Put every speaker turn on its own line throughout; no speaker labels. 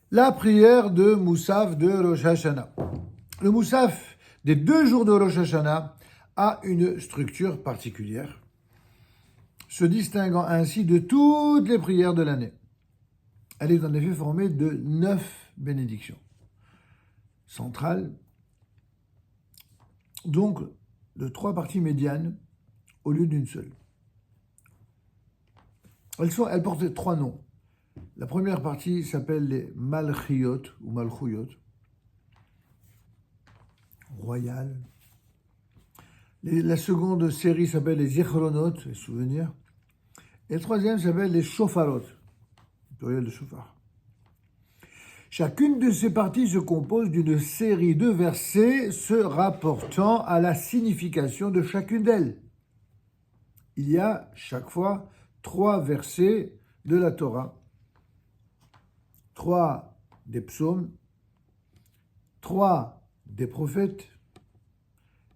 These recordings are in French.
La prière de Moussaf de Rosh Hashanah. Le Moussaf des 2 jours de Rosh Hashanah a une structure particulière, se distinguant ainsi de toutes les prières de l'année. Elle est en effet formée de 9 bénédictions centrales, donc de 3 parties médianes au lieu d'une seule. Elles portent 3 noms. La première partie s'appelle les Malchiyot ou Malchuyot, royales. La seconde série s'appelle les Zichronot, les souvenirs. Et la troisième s'appelle les Shofarot, pluriel de Shofar. Chacune de ces parties se compose d'une série de versets se rapportant à la signification de chacune d'elles. Il y a chaque fois 3 versets de la Torah, 3 des psaumes, 3 des prophètes,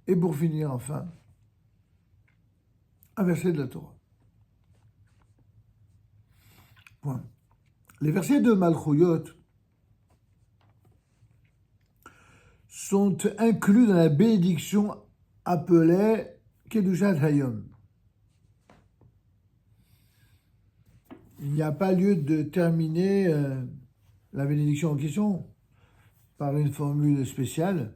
et pour finir enfin, un verset de la Torah. Point. Les versets de Malchuyot sont inclus dans la bénédiction appelée Kedushat Hayom. Il n'y a pas lieu de terminer la bénédiction en question par une formule spéciale,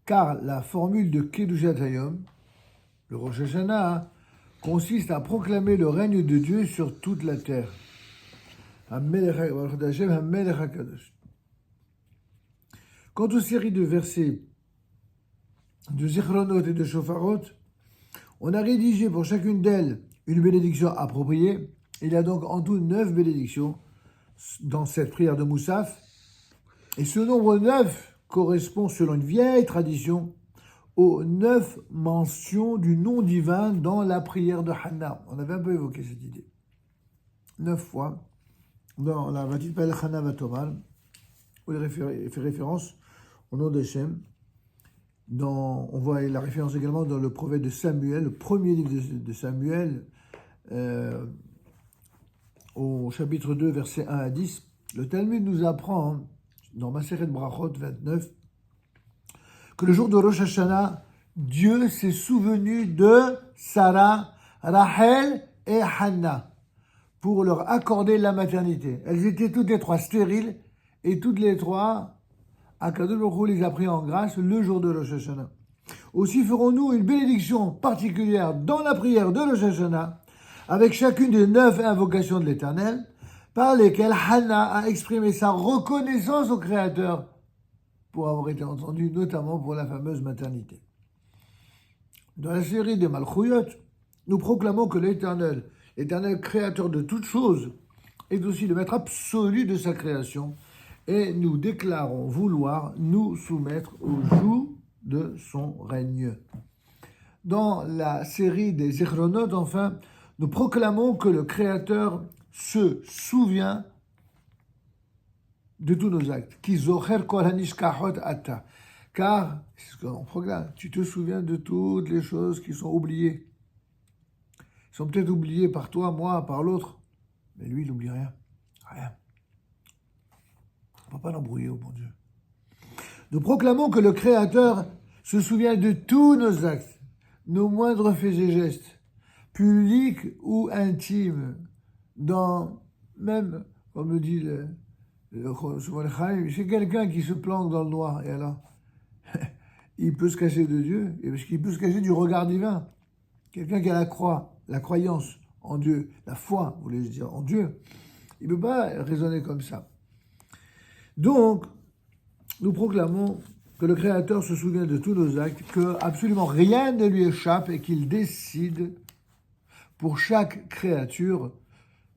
car la formule de Kedushat Hayom, le Rosh Hashanah, consiste à proclamer le règne de Dieu sur toute la terre. Quant aux séries de versets de Zichronot et de Shofarot, on a rédigé pour chacune d'elles une bénédiction appropriée. Il y a donc en tout 9 bénédictions dans cette prière de Moussaf. Et ce nombre 9 correspond, selon une vieille tradition, aux 9 mentions du nom divin dans la prière de Hanna. On avait un peu évoqué cette idée. 9 fois dans la Vatipel Hanna Vatomal, où il fait référence au nom d'Hachem. On voit la référence également dans le prophète de Samuel, le premier livre de Samuel, au chapitre 2, versets 1 à 10. Le Talmud nous apprend, dans Maseret Brachot 29, que le jour de Rosh Hashanah, Dieu s'est souvenu de Sarah, Rachel et Hanna pour leur accorder la maternité. Elles étaient toutes les 3 stériles et toutes les 3, Akadosh Baruch Hu les a pris en grâce le jour de Rosh Hashanah. Aussi ferons-nous une bénédiction particulière dans la prière de Rosh Hashanah avec chacune des 9 invocations de l'Éternel par lesquelles Hanna a exprimé sa reconnaissance au Créateur pour avoir été entendue, notamment pour la fameuse maternité. Dans la série des Malchuyot, nous proclamons que l'Éternel créateur de toutes choses, est aussi le maître absolu de sa création, et nous déclarons vouloir nous soumettre au joug de son règne. Dans la série des Zichronot, enfin, nous proclamons que le Créateur se souvient de tous nos actes. Ki zocher kol hanishkachot ata. Car, c'est ce qu'on proclame, tu te souviens de toutes les choses qui sont oubliées. Ils sont peut-être oubliées par toi, moi, par l'autre, mais lui, il n'oublie rien. Rien. On ne va pas l'embrouiller au bon Dieu. Nous proclamons que le Créateur se souvient de tous nos actes, nos moindres faits et gestes, publics ou intimes, même, comme le dit le c'est quelqu'un qui se planque dans le noir, et alors, il peut se cacher de Dieu, parce qu'il peut se cacher du regard divin. Quelqu'un qui a la croyance en Dieu, la foi, voulais-je dire, en Dieu, il ne peut pas raisonner comme ça. Donc, nous proclamons que le Créateur se souvient de tous nos actes, que absolument rien ne lui échappe et qu'il décide pour chaque créature,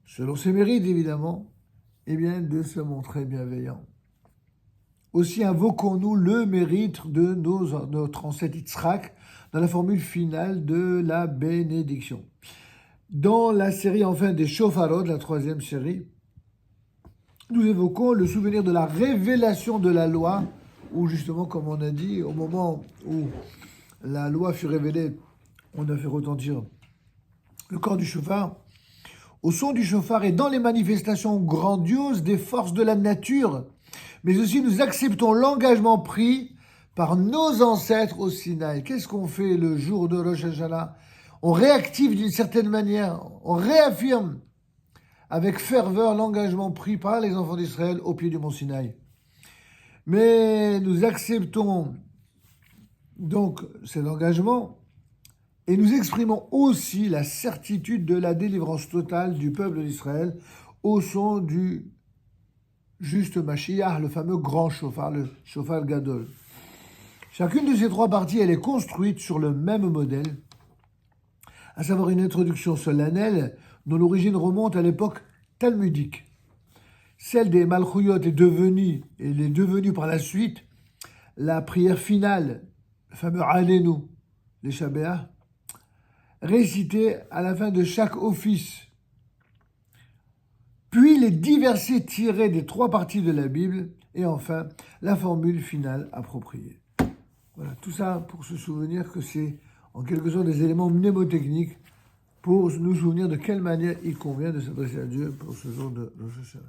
selon ses mérites évidemment, eh bien, de se montrer bienveillant. Aussi invoquons-nous le mérite de notre ancêtre Yitzhak dans la formule finale de la bénédiction. Dans la série enfin des Shofarot, la 3e série, nous évoquons le souvenir de la révélation de la loi, où justement, comme on a dit, au moment où la loi fut révélée, on a fait retentir le corps du shofar, au son du chauffard et dans les manifestations grandioses des forces de la nature, mais aussi nous acceptons l'engagement pris par nos ancêtres au Sinaï. Qu'est-ce qu'on fait le jour de Rosh Hashanah? On réactive d'une certaine manière, on réaffirme avec ferveur l'engagement pris par les enfants d'Israël au pied du mont Sinaï. Mais nous acceptons donc cet engagement et nous exprimons aussi la certitude de la délivrance totale du peuple d'Israël au son du juste Mashiach, le fameux grand chauffard, le chauffard Gadol. Chacune de ces trois parties, elle est construite sur le même modèle, à savoir une introduction solennelle dont l'origine remonte à l'époque talmudique. Celle des Malchouyot est devenue par la suite la prière finale, le fameux Alenu, les Shabbat, récité à la fin de chaque office. Puis les 10 versets tirés des trois parties de la Bible, et enfin la formule finale appropriée. Voilà, tout ça pour se souvenir que c'est en quelque sorte des éléments mnémotechniques pour nous souvenir de quelle manière il convient de s'adresser à Dieu pour ce jour de Rosh Hashanah.